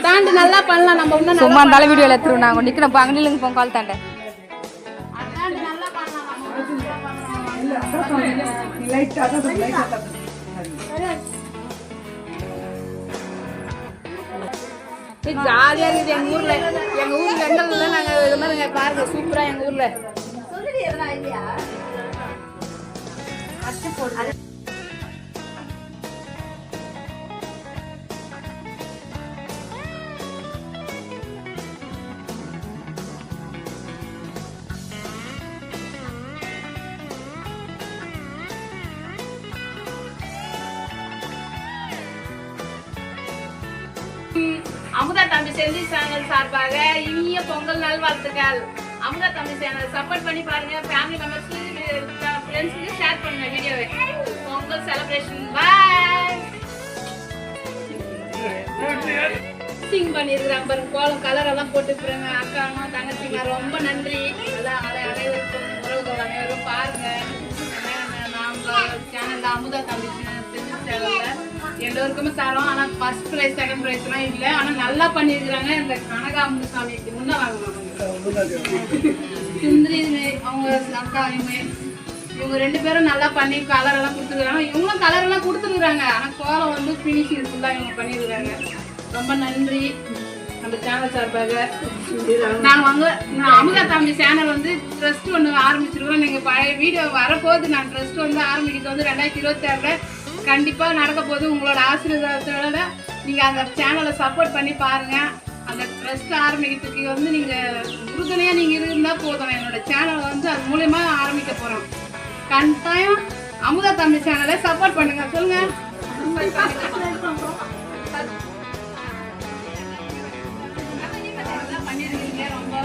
தாண்டி நல்லா பண்ணலாம் நம்ம இன்னும் சும்மா தலை வீடியோல எடுத்துருவோம் நாங்க நிக்கிறோம் அங்கனிலங்க போங்க கால் தாண்ட நல்லா பண்ணலாம் ஜாலியா இருக்குது எங்க ஊர்ல எங்கல்ல நாங்க இது மாதிரி பாருங்க சூப்பரா எங்க ஊர்ல அமுதா தம்பி செல்வி சேனல் சார்பாக இனிய பொங்கல் நல்வாழ்த்துக்கள். அமுதா தம்பி சேனல் சப்போர்ட் பண்ணி பாருங்க. ஃபேமிலி மெம்பர்ஸ்க்கு ஃப்ரெண்ட்ஸ்க்கு ஷேர் பண்ணுங்க வீடியோவை. பொங்கல் செலிப்ரேஷன் பாய். சிங் பண்ணிருக்காங்க பாருங்க கோலம் கலர் எல்லாம் போட்டுக்கிறாங்க. அக்காவும் தங்கச்சிங்க ரொம்ப நன்றி. அதான் அனைவருக்கும் உறவுகள் அனைவரும் பாருங்க. நாம சேனல்ல அமுதா தம்பி சேனல்ல எல்லோருக்குமே தரோம். ஆனா ஃபர்ஸ்ட் பிரைஸ் செகண்ட் பிரைஸ் எல்லாம் இல்ல. ஆனா நல்லா பண்ணிருக்காங்க. இந்த கனகாம்பு சாமிக்கு முன்ன வாங்குவாங்க சுந்தரி அவங்க அக்கா இவங்க ரெண்டு பேரும் நல்லா பண்ணி கலர் எல்லாம் கொடுத்துருக்காங்க. இவங்களும் கலர் எல்லாம் கொடுத்துருக்காங்க. ஆனா கோலம் வந்து பினிஷிங் ஃபுல்லா இவங்க பண்ணிருக்காங்க. ரொம்ப நன்றி. நம்ம சேனல் சார்பாக நாங்க அமுதா தம்பி சேனல் வந்து ட்ரஸ்ட் ஒன்று ஆரம்பிச்சிருக்கோம். நீங்க பழைய வீடியோ வரப்போகுது. நான் ட்ரஸ்ட் வந்து ஆரம்பிக்கிறது வந்து 2026 கண்டிப்பா நடக்க போது. உங்களோட ஆசீர்வாதத்தோட நீங்க அந்த சேனலை சப்போர்ட் பண்ணி பாருங்க. அந்த ட்ரஸ்ட் ஆரம்பிக்கிறதுக்கு வந்து நீங்க உறுதுணையா நீங்க இருந்தா போதும். என்னோட சேனல் வந்து அது மூலமா ஆரம்பிக்க போறோம். கட்டாயம் அமுதா தம்பி சேனலை சப்போர்ட் பண்ணுங்க. சொல்லுங்க. பண்ணிருக்கீங்க. ரொம்ப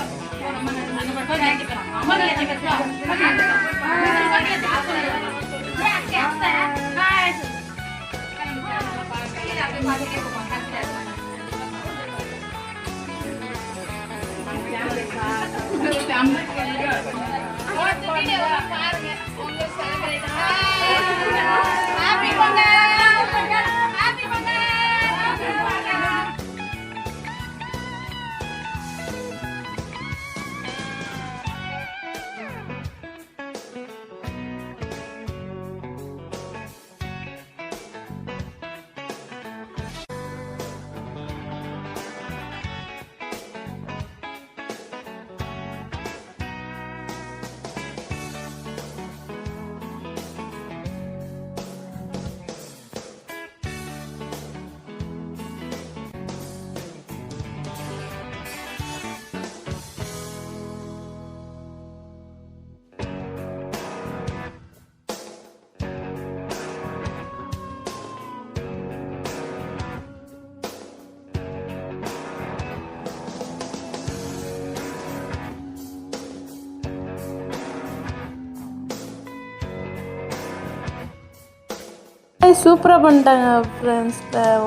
சூப்பராக பண்ணிட்டாங்க ஃப்ரெண்ட்ஸ்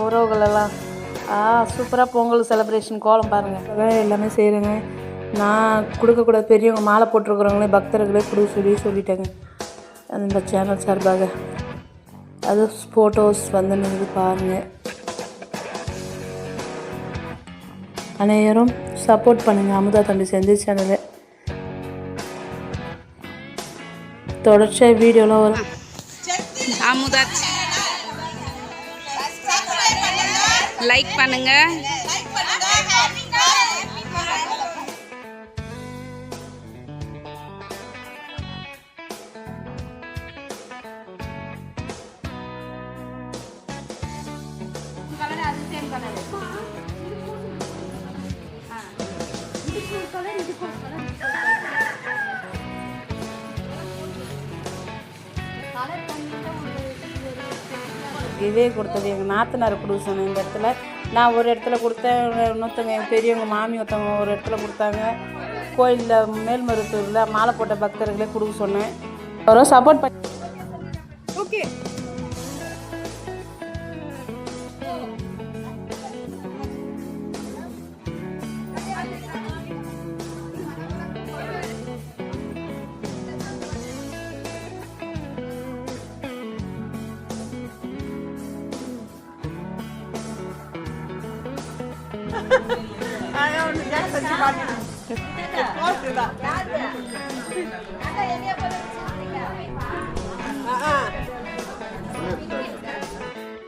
உறவுகளெல்லாம். சூப்பராக பொங்கல் செலிப்ரேஷன் கோலம் பாருங்கள். எல்லாமே செய்கிறேங்க. நான் கொடுக்கக்கூடாது பெரியவங்க மாலை போட்டிருக்கிறவங்களே பக்தர்களே கொடுக்க சொல்லிட்டேங்க அந்த சேனல் சார்பாக. அது ஃபோட்டோஸ் வந்து நீங்கள் பாருங்கள். அனைவரும் சப்போர்ட் பண்ணுங்கள் அமுதா தம்பி செஞ்ச சேனலை. தொடர்ச்சியாக வீடியோலாம் வரும். அமுதா லைக் பண்ணுங்க. இதே கொடுத்தது எங்கள் நாத்தனார் கொடுக்க சொன்னேன். இந்த இடத்துல நான் ஒரு இடத்துல கொடுத்தேன். இன்னொருத்தவங்க எங்கள் பெரியவங்க மாமி ஒருத்தவங்க ஒரு இடத்துல கொடுத்தாங்க. கோயிலில் மேல்மருத்தூரில் மாலை போட்ட பக்தர்களே கொடுக்க சொன்னேன். அவரும் சப்போர்ட் பண்ணி ஓகே.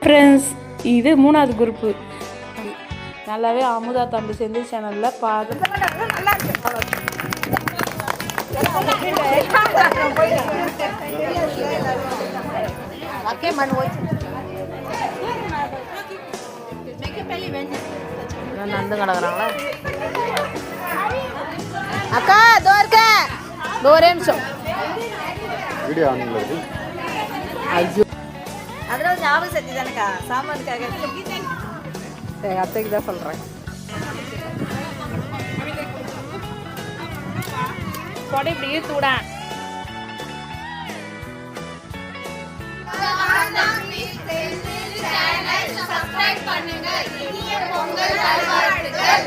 ஃப்ரெண்ட்ஸ், இது 3வது குரூப்பு. நல்லாவே அமுதா தம்பி செந்தில் சேனலில் பார்த்து நடந்து கிடக்குறாங்களா அக்கா? இதோ இருக்க, ஒரே நிமிஷம். ஐயோ, அதெல்லாம் ஞாபகம் சக்தி தானேக்கா, சாமானுக்காக. எங்கள் அத்தைக்கு தான் சொல்கிறேன். கொடை இப்படி இழுத்து விட. சப்ஸ்கிரைப் பண்ணுங்க. இனிய பொங்கல் நல்வாழ்த்துக்கள்.